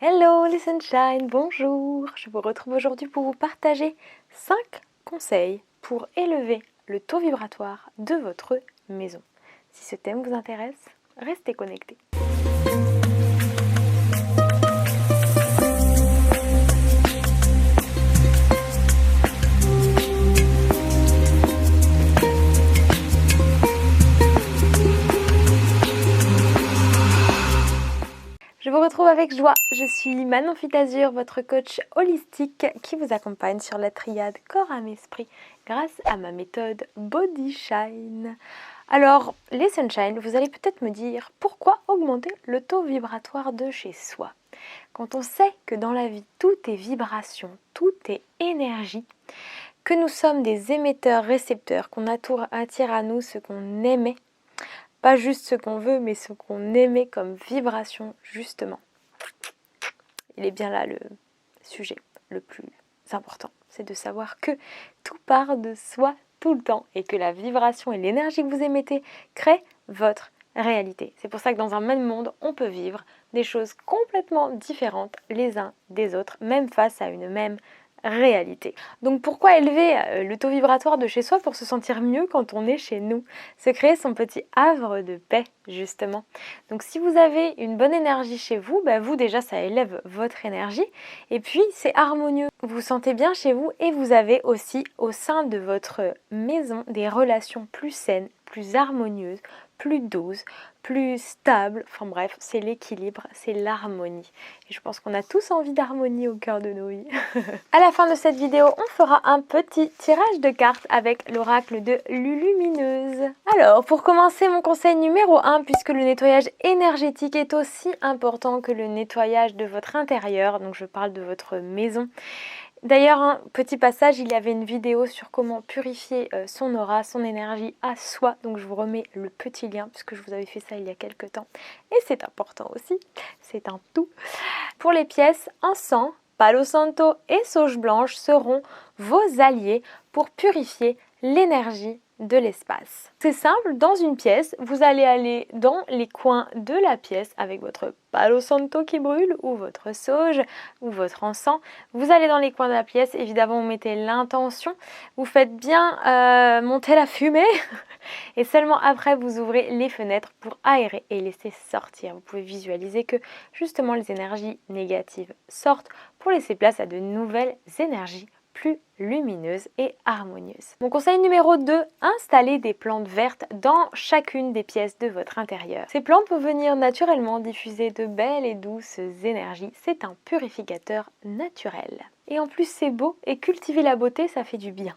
Hello les sunshine, bonjour. Je vous retrouve aujourd'hui pour vous partager 5 conseils pour élever le taux vibratoire de votre maison. Si ce thème vous intéresse, restez connectés. Je vous retrouve avec joie. Je suis Manon Fitazur, votre coach holistique qui vous accompagne sur la triade corps, âme, esprit grâce à ma méthode Body Shine. Alors, les sunshine, vous allez peut-être me dire pourquoi augmenter le taux vibratoire de chez soi. Quand on sait que dans la vie, tout est vibration, tout est énergie, que nous sommes des émetteurs-récepteurs, qu'on attire à nous ce qu'on aimait, pas juste ce qu'on veut, mais ce qu'on aimait comme vibration, justement. Il est bien là le sujet le plus important. C'est de savoir que tout part de soi tout le temps et que la vibration et l'énergie que vous émettez créent votre réalité. C'est pour ça que dans un même monde, on peut vivre des choses complètement différentes les uns des autres, même face à une même réalité. Donc pourquoi élever le taux vibratoire de chez soi pour se sentir mieux quand on est chez nous? Se créer son petit havre de paix, justement. Donc si vous avez une bonne énergie chez vous, vous déjà ça élève votre énergie et puis c'est harmonieux. Vous vous sentez bien chez vous et vous avez aussi au sein de votre maison des relations plus saines, plus harmonieuses, plus douces, plus stables. Enfin bref, c'est l'équilibre, c'est l'harmonie. Et je pense qu'on a tous envie d'harmonie au cœur de nos vies. À la fin de cette vidéo, on fera un petit tirage de cartes avec l'oracle de Lulumineuse. Alors, pour commencer, mon conseil numéro 1, puisque le nettoyage énergétique est aussi important que le nettoyage de votre intérieur, donc je parle de votre maison. D'ailleurs, un petit passage, il y avait une vidéo sur comment purifier son aura, son énergie à soi. Donc je vous remets le petit lien puisque je vous avais fait ça il y a quelques temps. Et c'est important aussi, c'est un tout. Pour les pièces, encens, palo santo et sauge blanche seront vos alliés pour purifier l'énergie de l'espace. C'est simple, dans une pièce, vous allez aller dans les coins de la pièce avec votre palo santo qui brûle ou votre sauge ou votre encens. Vous allez dans les coins de la pièce, évidemment vous mettez l'intention, vous faites bien monter la fumée et seulement après vous ouvrez les fenêtres pour aérer et laisser sortir. Vous pouvez visualiser que justement les énergies négatives sortent pour laisser place à de nouvelles énergies plus lumineuse et harmonieuse. Mon conseil numéro 2, installez des plantes vertes dans chacune des pièces de votre intérieur. Ces plantes peuvent venir naturellement diffuser de belles et douces énergies. C'est un purificateur naturel. Et en plus c'est beau et cultiver la beauté ça fait du bien.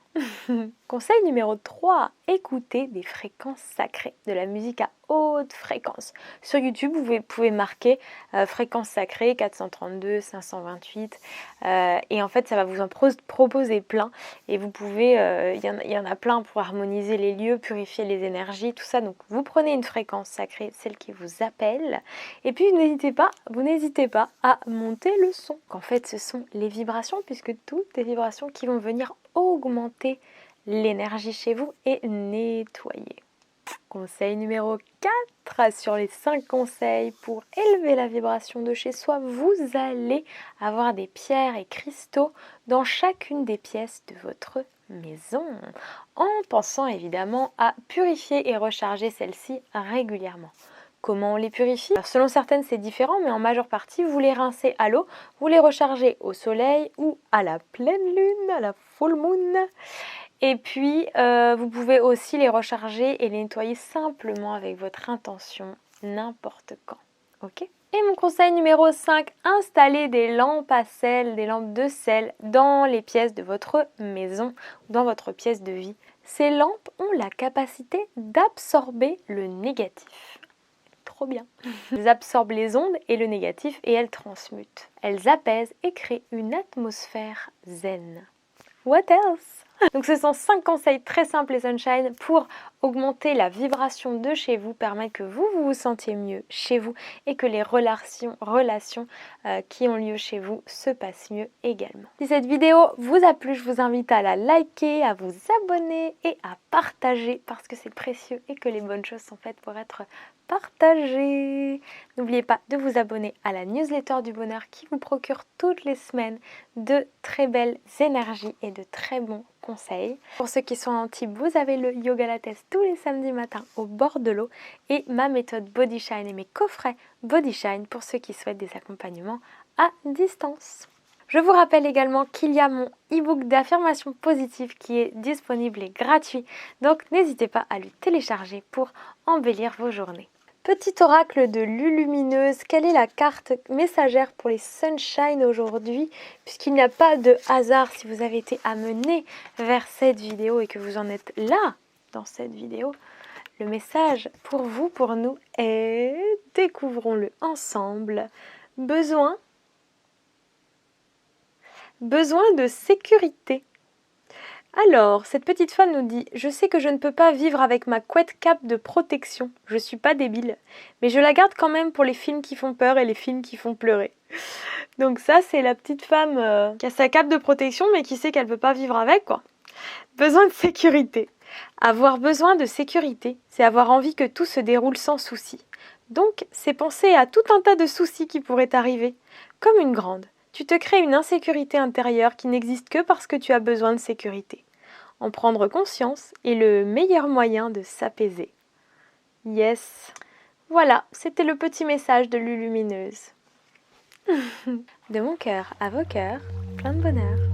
Conseil numéro 3, écoutez des fréquences sacrées, de la musique à haute fréquence. Sur YouTube, vous pouvez marquer fréquence sacrée 432, 528 et en fait ça va vous en proposer plein et vous pouvez, il y en a plein pour harmoniser les lieux, purifier les énergies, tout ça. Donc vous prenez une fréquence sacrée, celle qui vous appelle et puis vous n'hésitez pas à monter le son. En fait ce sont les vibrations puisque toutes les vibrations qui vont venir augmenter l'énergie chez vous et nettoyer. Conseil numéro 4, sur les 5 conseils pour élever la vibration de chez soi, vous allez avoir des pierres et cristaux dans chacune des pièces de votre maison, en pensant évidemment à purifier et recharger celles-ci régulièrement. Comment on les purifie? Alors, selon certaines c'est différent, mais en majeure partie vous les rincez à l'eau, vous les rechargez au soleil ou à la pleine lune, à la full moon. Et puis, vous pouvez aussi les recharger et les nettoyer simplement avec votre intention, n'importe quand. Ok? Et mon conseil numéro 5, installez des lampes à sel, des lampes de sel dans les pièces de votre maison, dans votre pièce de vie. Ces lampes ont la capacité d'absorber le négatif. Trop bien. Elles absorbent les ondes et le négatif et elles transmutent. Elles apaisent et créent une atmosphère zen. What else? Donc ce sont 5 conseils très simples les sunshine pour augmenter la vibration de chez vous, permettre que vous vous sentiez mieux chez vous et que les relations qui ont lieu chez vous se passent mieux également. Si cette vidéo vous a plu, je vous invite à la liker, à vous abonner et à partager parce que c'est précieux et que les bonnes choses sont faites pour être partagées. N'oubliez pas de vous abonner à la newsletter du bonheur qui vous procure toutes les semaines de très belles énergies et de très bons conseils. Pour ceux qui sont en type, vous avez le yoga latte tous les samedis matins au bord de l'eau et ma méthode Body Shine et mes coffrets Body Shine pour ceux qui souhaitent des accompagnements à distance. Je vous rappelle également qu'il y a mon e-book d'affirmation positive qui est disponible et gratuit, donc n'hésitez pas à le télécharger pour embellir vos journées. Petit oracle de Lulumineuse, quelle est la carte messagère pour les Sunshine aujourd'hui? Puisqu'il n'y a pas de hasard si vous avez été amené vers cette vidéo et que vous en êtes là dans cette vidéo. Le message pour vous, pour nous est, découvrons-le ensemble, besoin de sécurité. Alors, cette petite femme nous dit « Je sais que je ne peux pas vivre avec ma couette cape de protection. Je suis pas débile. Mais je la garde quand même pour les films qui font peur et les films qui font pleurer. » Donc ça, c'est la petite femme qui a sa cape de protection mais qui sait qu'elle ne peut pas vivre avec, quoi. Besoin de sécurité. Avoir besoin de sécurité, c'est avoir envie que tout se déroule sans souci. Donc, c'est penser à tout un tas de soucis qui pourraient arriver. Comme une grande. Tu te crées une insécurité intérieure qui n'existe que parce que tu as besoin de sécurité. En prendre conscience est le meilleur moyen de s'apaiser. Yes. Voilà, c'était le petit message de Lulumineuse. De mon cœur à vos cœurs, plein de bonheur.